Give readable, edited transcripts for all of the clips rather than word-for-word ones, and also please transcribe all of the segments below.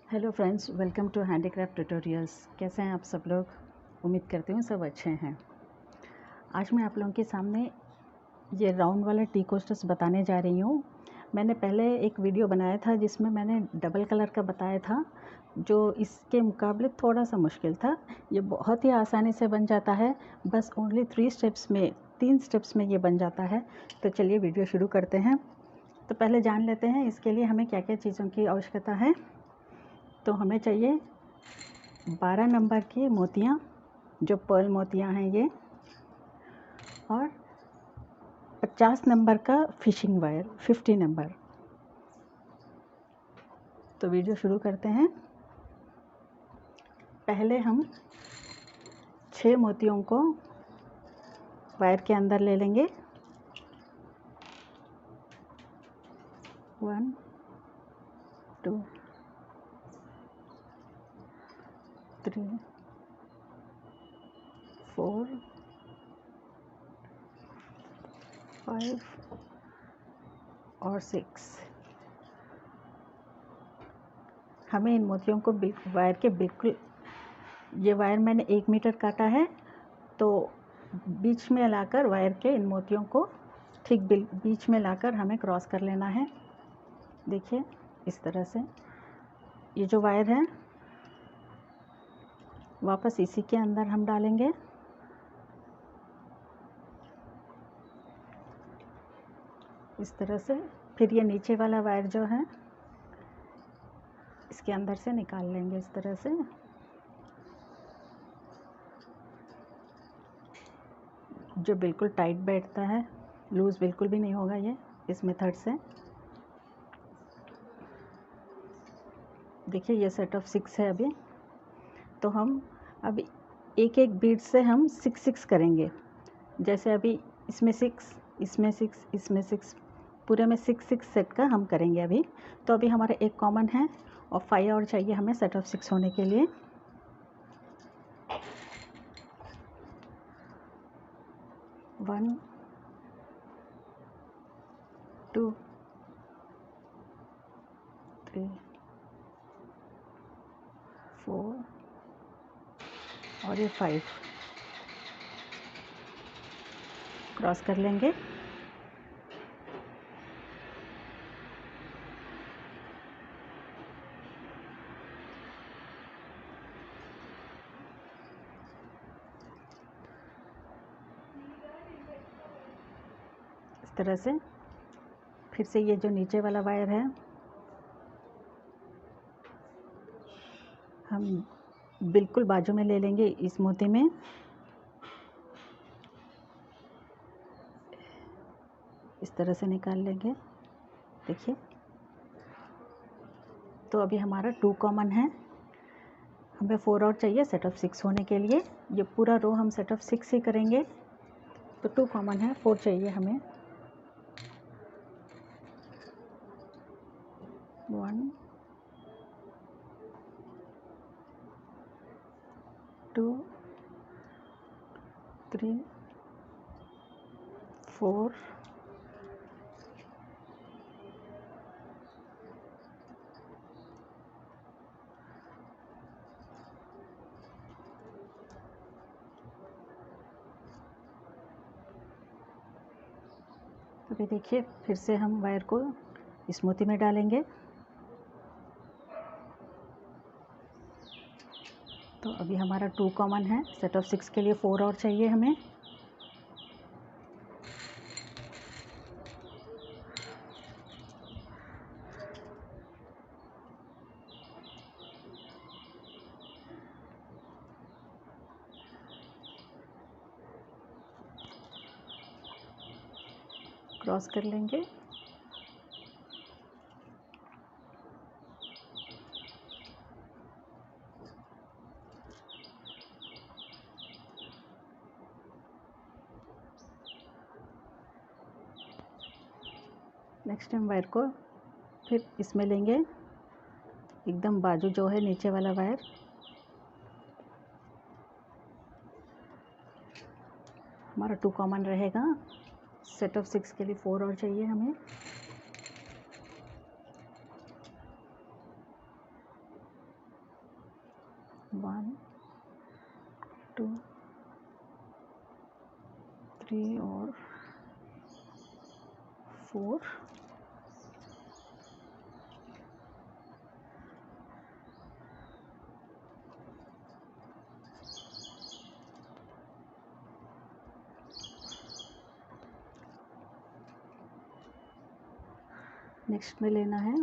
Hello friends, welcome to handicraft tutorials. कैसे हैं आप सब लोग? उम्मीद करती हूँ सब अच्छे हैं। आज मैं आप लोगों के सामने ये राउंड वाला टी कोस्टर्स बताने जा रही हूँ। मैंने पहले एक वीडियो बनाया था जिसमें मैंने डबल कलर का बताया था, जो इसके मुकाबले थोड़ा सा मुश्किल था। ये बहुत ही आसानी से बन जाता है, बस ओनली 3 स्टेप्स में ये बन जाता है। तो चलिए वीडियो शुरू करते हैं। तो पहले जान लेते हैं इसके लिए हमें क्या क्या चीज़ों की आवश्यकता है। तो हमें चाहिए 12 नंबर की मोतियाँ, जो पर्ल मोतियाँ हैं ये, और 50 नंबर का फिशिंग वायर, 50 नंबर। तो वीडियो शुरू करते हैं। पहले हम 6 मोतियों को वायर के अंदर ले लेंगे। 1 2 3 4 5 और 6। हमें इन मोतियों को वायर के बिल्कुल, ये वायर मैंने 1 मीटर काटा है, तो बीच में लाकर वायर के इन मोतियों को ठीक बीच में लाकर हमें क्रॉस कर लेना है। देखिए इस तरह से ये जो वायर है वापस इसी के अंदर हम डालेंगे। इस तरह से फिर ये नीचे वाला वायर जो है इसके अंदर से निकाल लेंगे इस तरह से। जो बिल्कुल टाइट बैठता है, लूज़ बिल्कुल भी नहीं होगा ये इस मेथड से। देखिए ये सेट ऑफ 6 है अभी। तो हम अभी एक एक बीड से हम 6 करेंगे। जैसे अभी इसमें 6, इसमें 6, इसमें 6, पूरे में 6 सेट का हम करेंगे अभी। तो अभी हमारा एक कॉमन है और 5 और चाहिए हमें सेट ऑफ 6 होने के लिए। 1 2 3 4 और ये 5 क्रॉस कर लेंगे। इस तरह से फिर से ये जो नीचे वाला वायर है हम बिल्कुल बाजू में ले लेंगे इस मोती में। इस तरह से निकाल लेंगे। देखिए तो अभी हमारा 2 कॉमन है, हमें 4 और चाहिए सेट ऑफ 6 होने के लिए। ये पूरा रो हम सेट ऑफ 6 ही करेंगे। तो 2 कॉमन है, 4 चाहिए हमें। 1 2 3 4 अभी देखिए फिर से हम वायर को इस मोती में डालेंगे। तो अभी हमारा 2 कॉमन है, सेट ऑफ 6 के लिए 4 और चाहिए हमें। क्रॉस कर लेंगे। नेक्स्ट हम वायर को फिर इसमें लेंगे, एकदम बाजू जो है नीचे वाला वायर। हमारा 2 कॉमन रहेगा, सेट ऑफ 6 के लिए 4 और चाहिए हमें। 1 2 3 और 4। नेक्स्ट में लेना है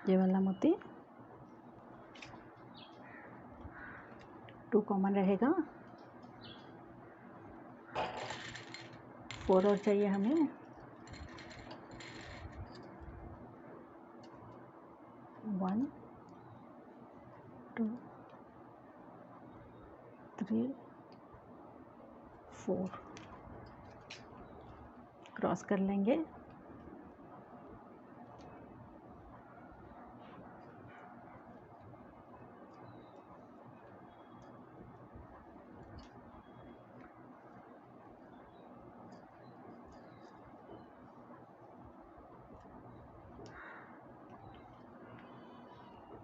ये वाला मोती, 2 कॉमन रहेगा, 4 और चाहिए हमें, 1 2 3 4 क्रॉस कर लेंगे।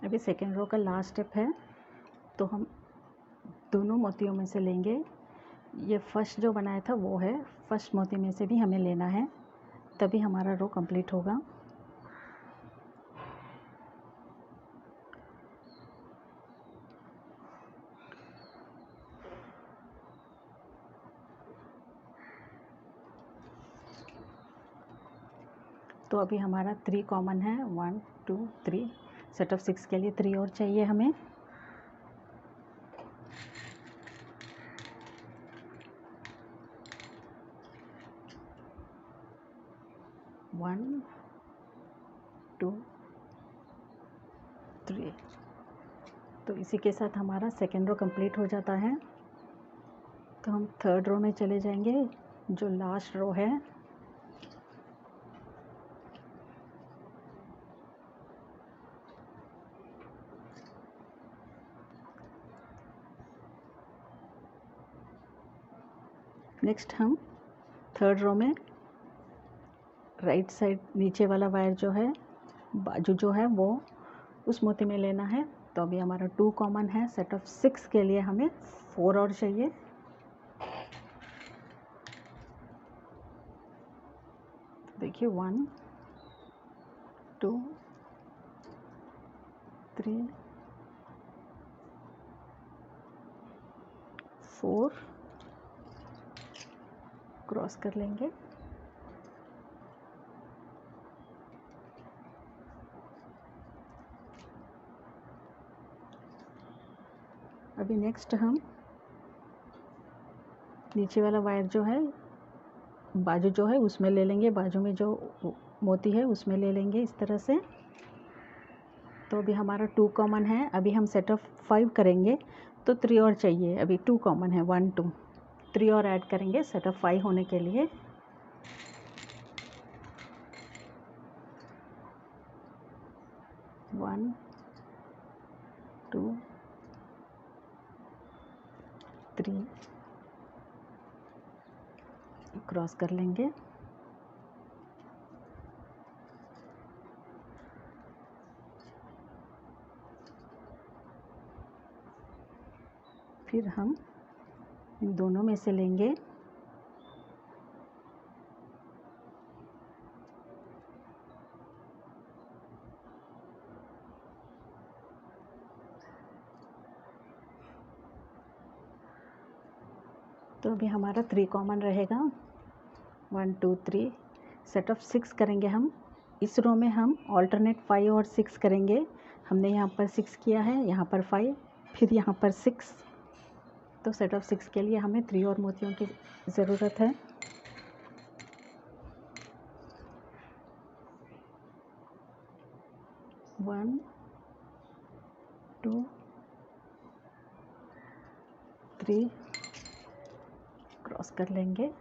अभी सेकेंड रो का लास्ट स्टेप है, तो हम दोनों मोतियों में से लेंगे। ये फर्स्ट जो बनाया था वो है, फर्स्ट मोती में से भी हमें लेना है, तभी हमारा रो कंप्लीट होगा। तो अभी हमारा 3 कॉमन है, 1 2 3, सेट ऑफ 6 के लिए 3 और चाहिए हमें। वन 2 3। तो इसी के साथ हमारा सेकेंड रो कंप्लीट हो जाता है। तो हम थर्ड रो में चले जाएंगे, जो लास्ट रो है। नेक्स्ट हम थर्ड रो में राइट साइड नीचे वाला वायर जो है, बाजू जो है वो उस मोती में लेना है। तो अभी हमारा 2 कॉमन है, सेट ऑफ 6 के लिए हमें 4 और चाहिए। देखिए 1 2 3 4 क्रॉस कर लेंगे। अभी नेक्स्ट हम नीचे वाला वायर जो है, बाजू जो है उसमें ले लेंगे, बाजू में जो मोती है उसमें ले लेंगे इस तरह से। तो अभी हमारा 2 कॉमन है, अभी हम सेट ऑफ 5 करेंगे तो 3 और चाहिए। अभी 2 कॉमन है, 1 2 3 और ऐड करेंगे सेट ऑफ 5 होने के लिए। वन 2 3 क्रॉस कर लेंगे। फिर हम इन दोनों में से लेंगे तो अभी हमारा 3 कॉमन रहेगा, 1 2 3 सेट ऑफ 6 करेंगे हम। इस रो में हम ऑल्टरनेट 5 और 6 करेंगे। हमने यहाँ पर 6 किया है, यहाँ पर 5, फिर यहाँ पर 6। तो सेट ऑफ 6 के लिए हमें 3 और मोतियों की ज़रूरत है। वन 2 3 क्रॉस कर लेंगे।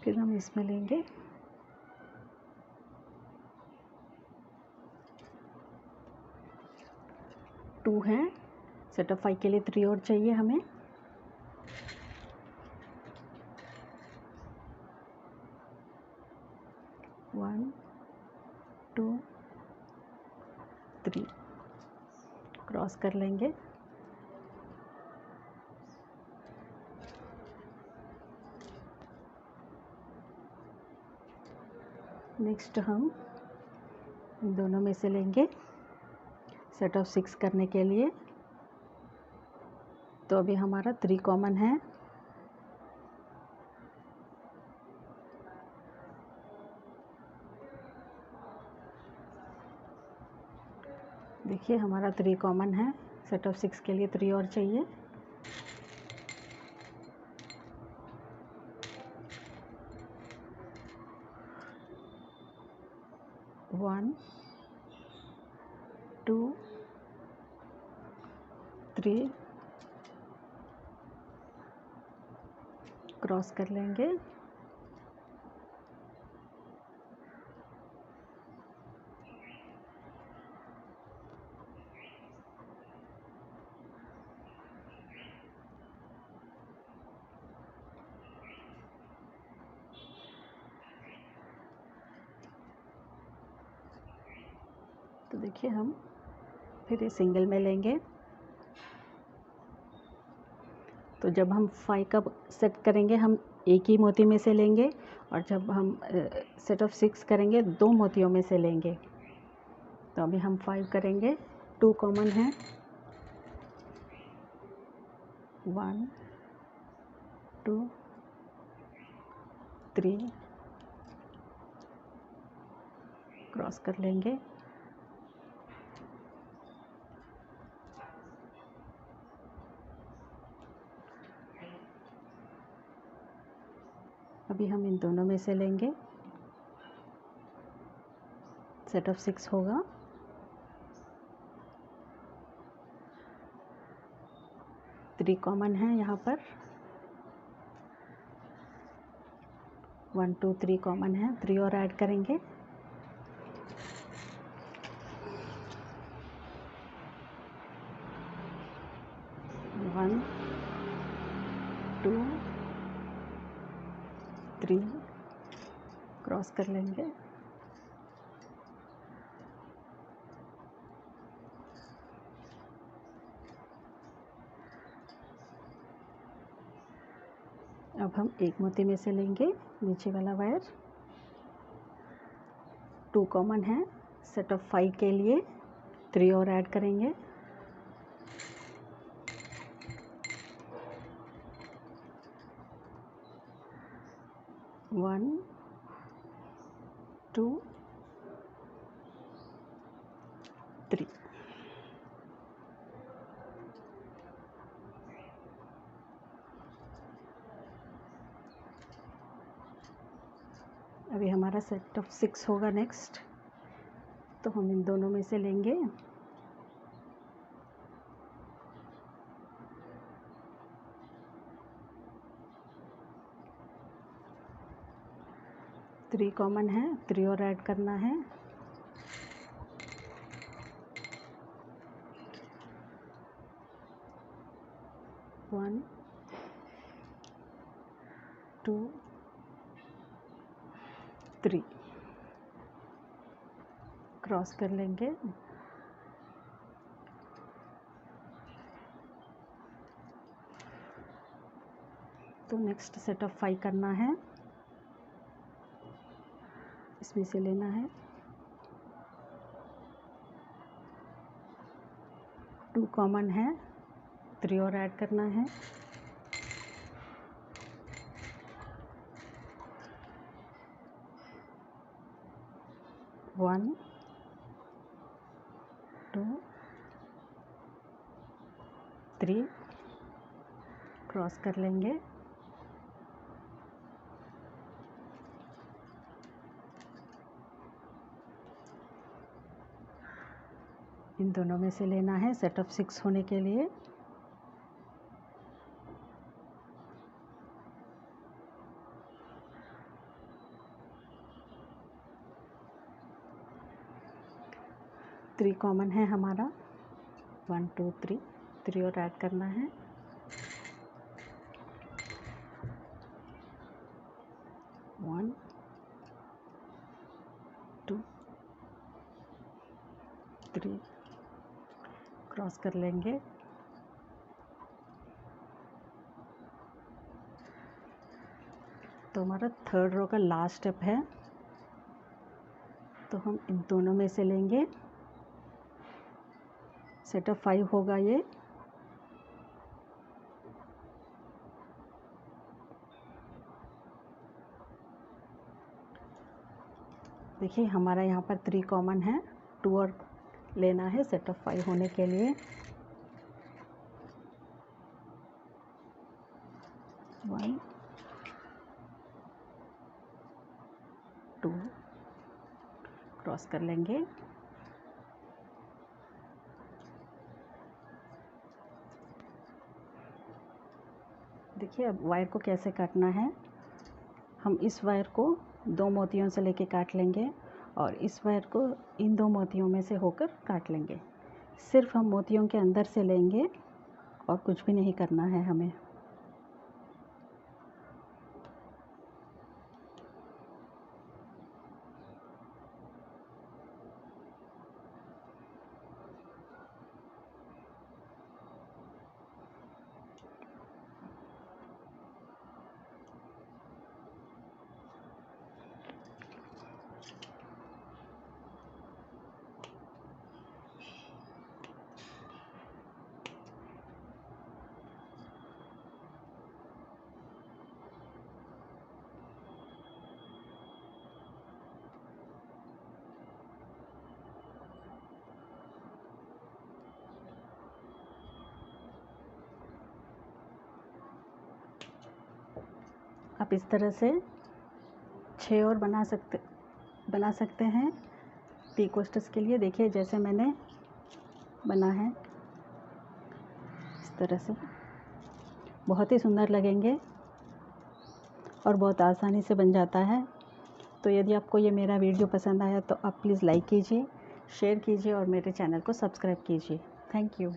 फिर हम इसमें लेंगे 2 हैं, सेट ऑफ 5 के लिए 3 और चाहिए हमें। वन, टू, 3 क्रॉस कर लेंगे। नेक्स्ट हम इन दोनों में से लेंगे सेट ऑफ 6 करने के लिए। तो अभी हमारा 3 कॉमन है, देखिए हमारा 3 कॉमन है, सेट ऑफ 6 के लिए 3 और चाहिए। वन, टू, 3 क्रॉस कर लेंगे। तो देखिए हम फिर ये सिंगल में लेंगे। तो जब हम 5 का सेट करेंगे हम एक ही मोती में से लेंगे, और जब हम सेट ऑफ 6 करेंगे 2 मोतियों में से लेंगे। तो अभी हम 5 करेंगे, 2 कॉमन है, 1, 2, 3 क्रॉस कर लेंगे। अभी हम इन दोनों में से लेंगे, सेट ऑफ 6 होगा। थ्री कॉमन है यहाँ पर, 1, 2, 3 कॉमन है, 3 और ऐड करेंगे। वन, 2, 3 क्रॉस कर लेंगे। अब हम एक मोती में से लेंगे नीचे वाला वायर, 2 कॉमन है, सेट ऑफ 5 के लिए 3 और ऐड करेंगे। वन, 2, 3 अभी हमारा सेट ऑफ 6 होगा नेक्स्ट। तो हम इन दोनों में से लेंगे, थ्री कॉमन है, 3 और ऐड करना है। वन, 2, 3 क्रॉस कर लेंगे। तो नेक्स्ट सेट ऑफ 5 करना है, इसमें से लेना है, 2 कॉमन है, 3 और ऐड करना है। वन, 2, 3 क्रॉस कर लेंगे। इन दोनों में से लेना है सेट ऑफ 6 होने के लिए। थ्री कॉमन है हमारा, 1 2 3 3 और ऐड करना है। 1 2 3 क्रॉस कर लेंगे। तो हमारा थर्ड रो का लास्ट स्टेप है, तो हम इन दोनों में से लेंगे। सेटअप 5 होगा ये। देखिए हमारा यहाँ पर 3 कॉमन है, 2 और लेना है सेटअप 5 होने के लिए। 1 2 क्रॉस कर लेंगे। देखिए अब वायर को कैसे काटना है। हम इस वायर को 2 मोतियों से लेके काट लेंगे और इस वायर को इन 2 मोतियों में से होकर काट लेंगे। सिर्फ हम मोतियों के अंदर से लेंगे और कुछ भी नहीं करना है हमें। आप इस तरह से 6 और बना सकते हैं टी कोस्टर्स के लिए। देखिए जैसे मैंने बना है इस तरह से, बहुत ही सुंदर लगेंगे और बहुत आसानी से बन जाता है। तो यदि आपको ये मेरा वीडियो पसंद आया तो आप प्लीज़ लाइक कीजिए, शेयर कीजिए और मेरे चैनल को सब्सक्राइब कीजिए। Thank you.